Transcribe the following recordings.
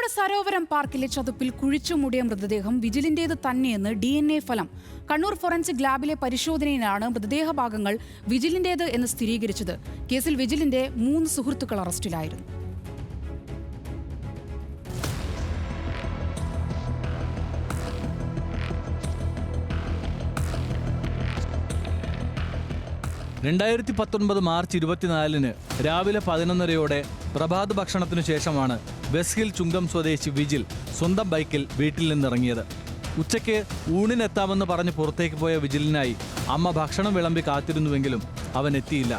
കോഴിക്കോട് സരോവരം പാർക്കിലെ ചതുപ്പിൽ കുഴിച്ചുമൂടിയ മൃതദേഹം വിജിലിന്റേത് തന്നെയെന്ന് DNA ഫലം. കണ്ണൂർ ഫോറൻസിക് ലാബിലെ പരിശോധനയിലാണ് മൃതദേഹ ഭാഗങ്ങൾ വിജിലിന്റേത് എന്ന് സ്ഥിരീകരിച്ചത്. കേസിൽ വിജിലിന്റെ 3 സുഹൃത്തുക്കൾ അറസ്റ്റിലായിരുന്നു. മാർച്ച് 24 രാവിലെ 11:30 പ്രഭാത ഭക്ഷണത്തിനു ശേഷമാണ് വെസ്റ്റ് ഹിൽ ചുങ്കം സ്വദേശി വിജിൽ സ്വന്തം ബൈക്കിൽ വീട്ടിൽ നിന്നിറങ്ങിയത്. ഉച്ചയ്ക്ക് ഊണിനെത്താമെന്ന് പറഞ്ഞ് പുറത്തേക്ക് പോയ വിജിലിനായി അമ്മ ഭക്ഷണം വിളമ്പി കാത്തിരുന്നുവെങ്കിലും അവൻ എത്തിയില്ല.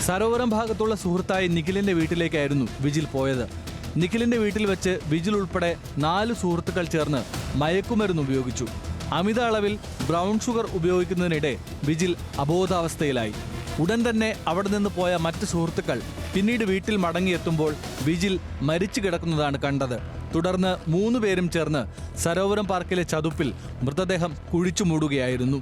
സരോവരം ഭാഗത്തുള്ള സുഹൃത്തായി നിഖിലിന്റെ വീട്ടിലേക്കായിരുന്നു വിജിൽ പോയത്. നിഖിലിന്റെ വീട്ടിൽ വെച്ച് വിജിൽ ഉൾപ്പെടെ 4 സുഹൃത്തുക്കൾ ചേർന്ന് മയക്കുമരുന്ന് ഉപയോഗിച്ചു. അമിത അളവിൽ ബ്രൗൺ ഷുഗർ ഉപയോഗിക്കുന്നതിനിടെ വിജിൽ അബോധാവസ്ഥയിലായി. ഉടൻ തന്നെ അവിടെ നിന്ന് പോയ മറ്റ് സുഹൃത്തുക്കൾ പിന്നീട് വീട്ടിൽ മടങ്ങിയെത്തുമ്പോൾ വിജിൽ മരിച്ചു കിടക്കുന്നതാണ് കണ്ടത്. തുടർന്ന് 3 പേരും ചേർന്ന് സരോവരം പാർക്കിലെ ചതുപ്പിൽ മൃതദേഹം കുഴിച്ചു മൂടുകയായിരുന്നു.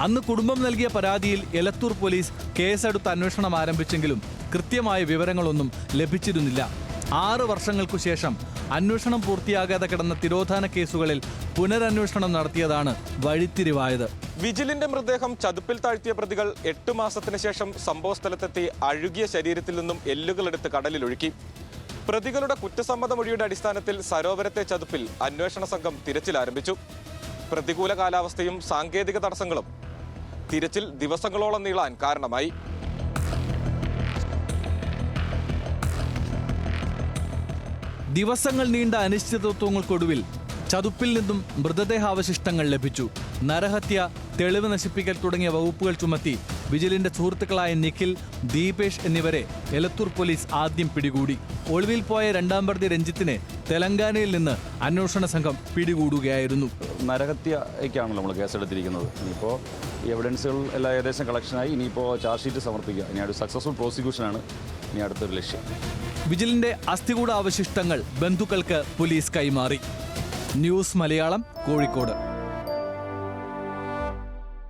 അന്ന് കുടുംബം നൽകിയ പരാതിയിൽ എലത്തൂർ പോലീസ് കേസെടുത്ത് അന്വേഷണം ആരംഭിച്ചെങ്കിലും കൃത്യമായ വിവരങ്ങളൊന്നും ലഭിച്ചിരുന്നില്ല. 6 വർഷങ്ങൾക്കു ശേഷം അന്വേഷണം പൂർത്തിയാകാതെ കിടന്ന തിരോധാന കേസുകളിൽ പുനരന്വേഷണം നടത്തിയതാണ് വഴിത്തിരിവായത്. വിജിലിന്റെ മൃതദേഹം ചതുപ്പിൽ താഴ്ത്തിയ പ്രതികൾ 8 മാസത്തിന് ശേഷം സംഭവസ്ഥലത്തെത്തി അഴുകിയ ശരീരത്തിൽ നിന്നും എല്ലുകളെടുത്ത് കടലിലൊഴുക്കി. പ്രതികളുടെ കുറ്റസമ്മത മൊഴിയുടെ അടിസ്ഥാനത്തിൽ സരോവരത്തെ ചതുപ്പിൽ അന്വേഷണ സംഘം തിരച്ചിൽ ആരംഭിച്ചു. പ്രതികൂല കാലാവസ്ഥയും സാങ്കേതിക തടസ്സങ്ങളും തിരച്ചിൽ ദിവസങ്ങളോളം നീളാൻ കാരണമായി. ദിവസങ്ങൾ നീണ്ട അനിശ്ചിതത്വങ്ങൾക്കൊടുവിൽ ചതുപ്പിൽ നിന്നും മൃതദേഹാവശിഷ്ടങ്ങൾ ലഭിച്ചു. നരഹത്യ, തെളിവ് നശിപ്പിക്കൽ തുടങ്ങിയ വകുപ്പുകൾ ചുമത്തി വിജിലിന്റെ സുഹൃത്തുക്കളായ നിഖിൽ, ദീപേഷ് എന്നിവരെ എലത്തൂർ പോലീസ് ആദ്യം പിടികൂടി. ഒളിവിൽ പോയ 2ാം പ്രതി രഞ്ജിത്തിനെ തെലങ്കാനയിൽ നിന്ന് അന്വേഷണ സംഘം പിടികൂടുകയായിരുന്നു. നരഹത്യക്കാണല്ലോ നമ്മൾ കേസെടുത്തിരിക്കുന്നത്. ഇനിയിപ്പോൾ എവിഡൻസുകൾ എല്ലാം ഏകദേശം കളക്ഷനായി ഇനിയിപ്പോൾ ചാർജ് ഷീറ്റ് സമർപ്പിക്കുക. ഇനി ഒരു സക്സസ്ഫുൾ പ്രോസിക്യൂഷനാണ് ഇനി അടുത്തൊരു ലക്ഷ്യം. വിജിലിന്റെ അസ്ഥികൂട അവശിഷ്ടങ്ങൾ ബന്ധുക്കൾക്ക് പോലീസ് കൈമാറി. ന്യൂസ് മലയാളം, കോഴിക്കോട്.